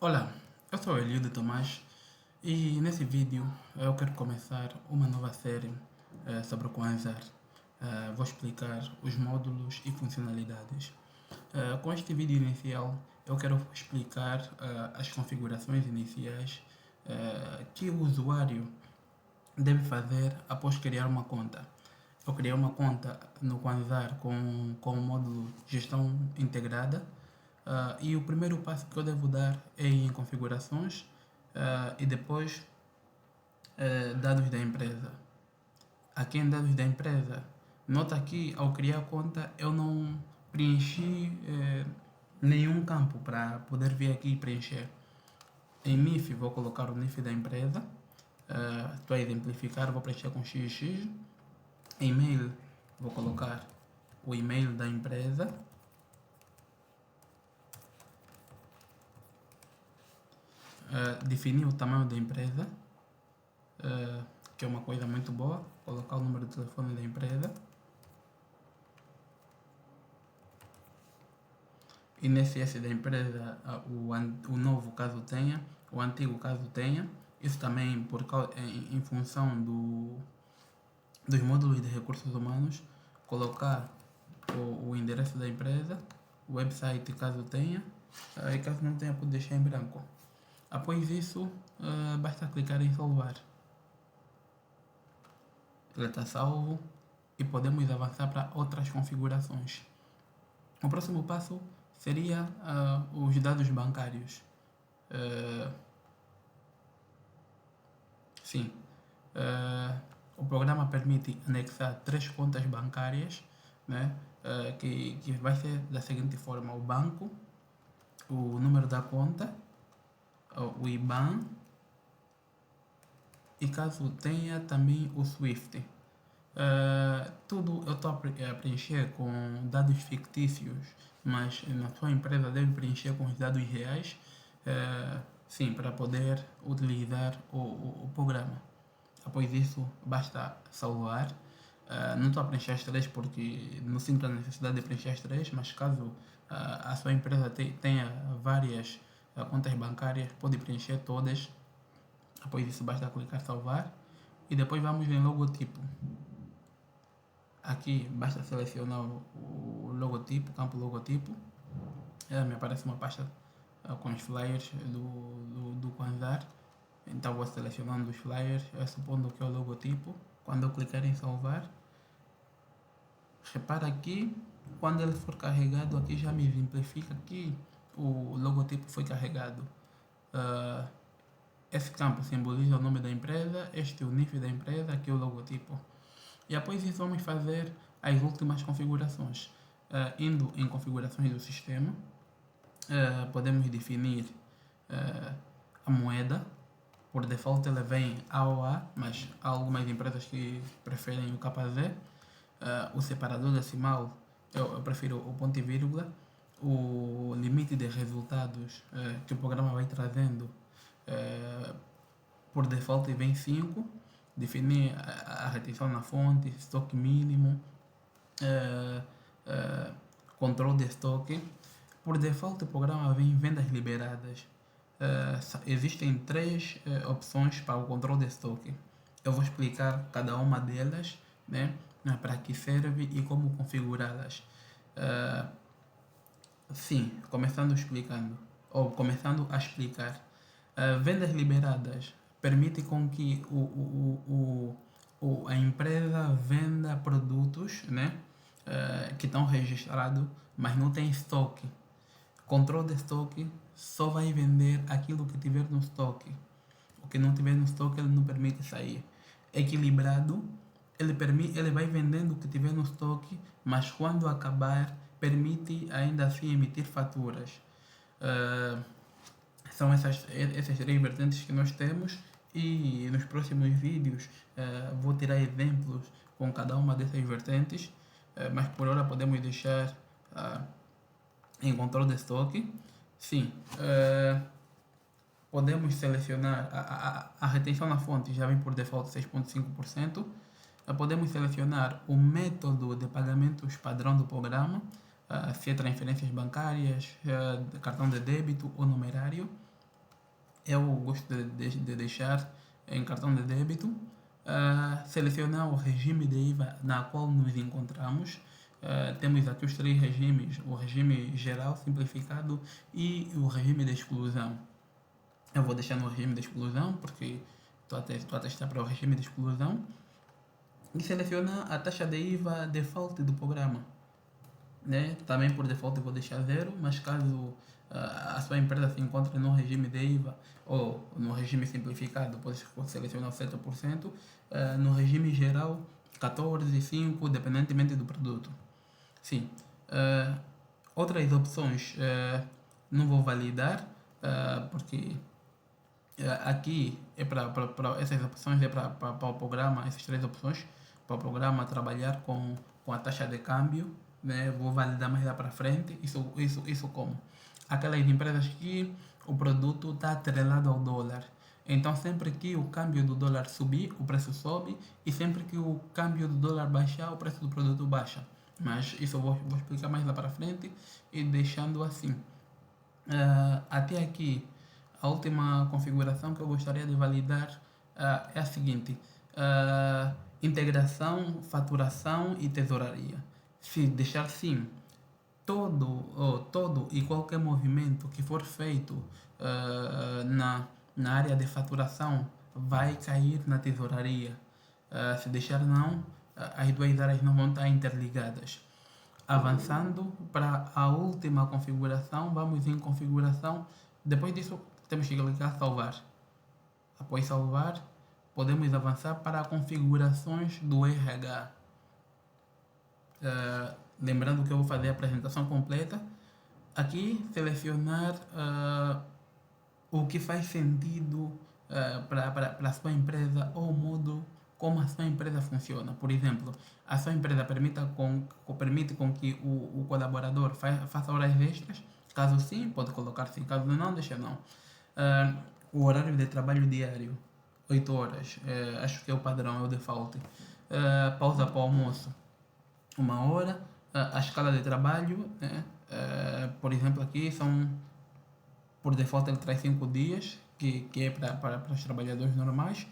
Olá, eu sou Eliudo Tomás e nesse vídeo eu quero começar uma nova série sobre o Kwanzaa. Vou explicar os módulos e funcionalidades. Com este vídeo inicial eu quero explicar as configurações iniciais que o usuário deve fazer após criar uma conta. Eu criei uma conta no Kwanzaa com o módulo Gestão Integrada. E o primeiro passo que eu devo dar é ir em configurações e depois dados da empresa. Aqui em dados da empresa, nota que ao criar a conta eu não preenchi nenhum campo para poder vir aqui e preencher. Em NIF vou colocar o NIF da empresa. Estou a exemplificar, vou preencher com XX. E-mail, vou colocar o e-mail da empresa. Definir o tamanho da empresa, que é uma coisa muito boa. Colocar o número de telefone da empresa. INSS da empresa, o novo caso tenha, o antigo caso tenha. Isso também em função dos módulos de recursos humanos. Colocar o endereço da empresa, o website caso tenha, e caso não tenha pode deixar em branco. Após isso, basta clicar em salvar. Ele está salvo e podemos avançar para outras configurações. O próximo passo seria os dados bancários. Sim, o programa permite anexar 3 contas bancárias, né, que vai ser da seguinte forma: o banco, o número da conta, o IBAN e caso tenha também o SWIFT. Tudo eu estou a preencher com dados fictícios, mas na sua empresa deve preencher com os dados reais, sim, para poder utilizar o programa. Após isso, basta salvar. Não estou a preencher as 3 porque não sinto a necessidade de preencher as 3, mas caso a sua empresa tenha várias contas bancárias, pode preencher todas. Após isso, basta clicar salvar e depois vamos em logotipo. Aqui basta selecionar o logotipo, campo logotipo. Me aparece uma pasta com os flyers do Kwanzaa. Então vou selecionando os flyers, supondo que é o logotipo. Quando eu clicar em salvar, repara aqui, quando ele for carregado, aqui já me exemplifica que o logotipo foi carregado. Esse campo simboliza o nome da empresa, este é o NIF da empresa, aqui é o logotipo. E após isso vamos fazer as últimas configurações. Indo em configurações do sistema, podemos definir a moeda. Por default ela vem AOA, mas há algumas empresas que preferem o KZ. O separador decimal, eu prefiro o ponto e vírgula. O limite de resultados que o programa vai trazendo, por default vem 5. Definir a retenção na fonte, estoque mínimo, controle de estoque. Por default o programa vem vendas liberadas. Existem 3 opções para o controle de estoque. Eu vou explicar cada uma delas, né, para que serve e como configurá-las. Sim, começando a explicar. Vendas liberadas permite com que a empresa venda produtos, né, que estão registrados, mas não tem estoque. Controle de estoque só vai vender aquilo que tiver no estoque. O que não tiver no estoque ele não permite sair. Equilibrado, ele vai vendendo o que tiver no estoque, mas quando acabar permite ainda assim emitir faturas. São essas 3 vertentes que nós temos e nos próximos vídeos vou tirar exemplos com cada uma dessas vertentes, mas por hora podemos deixar em controle de estoque. Sim, podemos selecionar a retenção na fonte, já vem por default 6,5%. Podemos selecionar o método de pagamentos padrão do programa, se é transferências bancárias, cartão de débito ou numerário. eu gosto de deixar em cartão de débito, selecionar o regime de IVA na qual nos encontramos. Temos aqui os três regimes: o regime geral, simplificado e o regime de exclusão. Eu vou deixar no regime de exclusão porque estou a testar para o regime de exclusão e selecionar a taxa de IVA default do programa, né? Também por default eu vou deixar zero, mas caso a sua empresa se encontre no regime de IVA ou no regime simplificado, pode selecionar o 7%, no regime geral 14,5%, dependentemente do produto. Sim. Outras opções não vou validar, porque aqui é para essas opções, é para o programa, essas três opções, para o programa trabalhar com a taxa de câmbio, né? Vou validar mais lá para frente. Isso como? Aquelas empresas que o produto está atrelado ao dólar. Então, sempre que o câmbio do dólar subir, o preço sobe, e sempre que o câmbio do dólar baixar, o preço do produto baixa. Mas isso eu vou explicar mais lá para frente e deixando assim. Até aqui, a última configuração que eu gostaria de validar é a seguinte: integração, faturação e tesouraria. Se deixar sim, todo e qualquer movimento que for feito na área de faturação vai cair na tesouraria. Se deixar não, as duas áreas não vão estar interligadas. Avançando para a última configuração, vamos em configuração. Depois disso, temos que clicar salvar. Após salvar, podemos avançar para configurações do RH. Lembrando que eu vou fazer a apresentação completa. Aqui, selecionar o que faz sentido para a sua empresa ou o modo como a sua empresa funciona. Por exemplo, a sua empresa permite com que o colaborador faça horas extras. Caso sim, pode colocar sim. Caso não, deixa não. O horário de trabalho diário, 8 horas. Acho que é o padrão, é o default. Pausa para o almoço, 1 hora. A escala de trabalho, né? Por exemplo, aqui por default ele traz 5 dias, que é para os trabalhadores normais.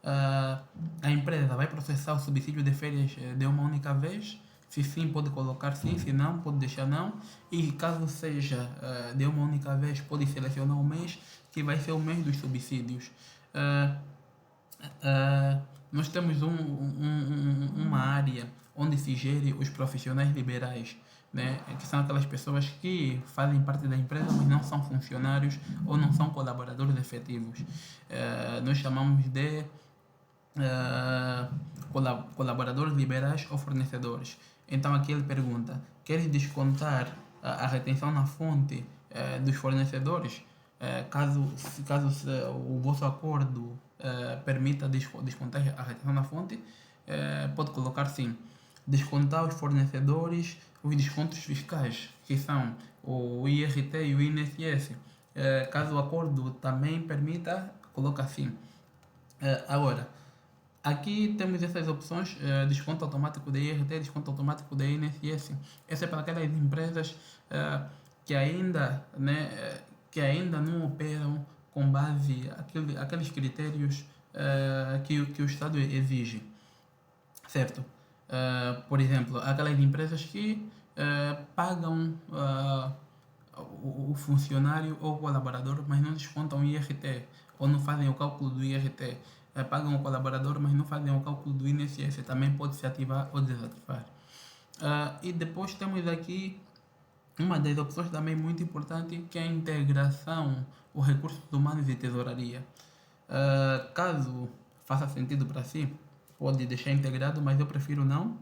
A empresa vai processar o subsídio de férias de uma única vez. Se sim, pode colocar sim, se não, pode deixar não. E caso seja de uma única vez, pode selecionar o mês, que vai ser o mês dos subsídios. Nós temos uma área onde se gere os profissionais liberais, né? Que são aquelas pessoas que fazem parte da empresa, mas não são funcionários ou não são colaboradores efetivos. Nós chamamos de colaboradores liberais ou fornecedores. Então aqui ele pergunta: queres descontar a retenção na fonte dos fornecedores? Caso o vosso acordo permita descontar a retenção na fonte, pode colocar sim. Descontar os fornecedores os descontos fiscais, que são o IRT e o INSS. Caso o acordo também permita, coloca sim. Agora, aqui temos essas opções: desconto automático de IRT, desconto automático de INSS. Essa é para aquelas empresas que ainda, né, que ainda não operam com base aqueles critérios que o Estado exige, certo? Por exemplo, aquelas empresas que pagam o funcionário ou o colaborador, mas não descontam o IRT, ou não fazem o cálculo do IRT. Pagam o colaborador, mas não fazem o cálculo do INSS. Também pode se ativar ou desativar. E depois temos aqui uma das opções também muito importante, que é a integração, os recursos humanos e tesouraria. Caso faça sentido para si, pode deixar integrado, mas eu prefiro não.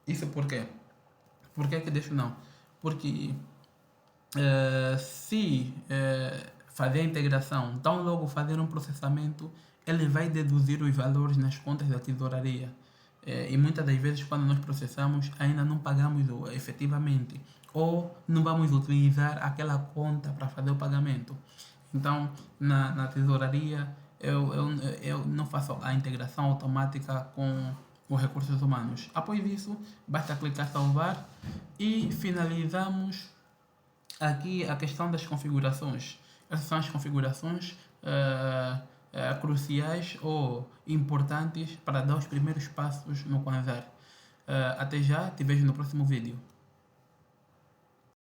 Isso por quê? Por que deixo não? Porque se fazer a integração, tão logo fazer um processamento, ele vai deduzir os valores nas contas da tesouraria. E muitas das vezes, quando nós processamos, ainda não pagamos efetivamente, ou não vamos utilizar aquela conta para fazer o pagamento. Então, na tesouraria, eu não faço a integração automática com os recursos humanos. Após isso, basta clicar salvar e finalizamos aqui a questão das configurações. Essas são as configurações cruciais ou importantes para dar os primeiros passos no Kwanzaa. Até já, te vejo no próximo vídeo.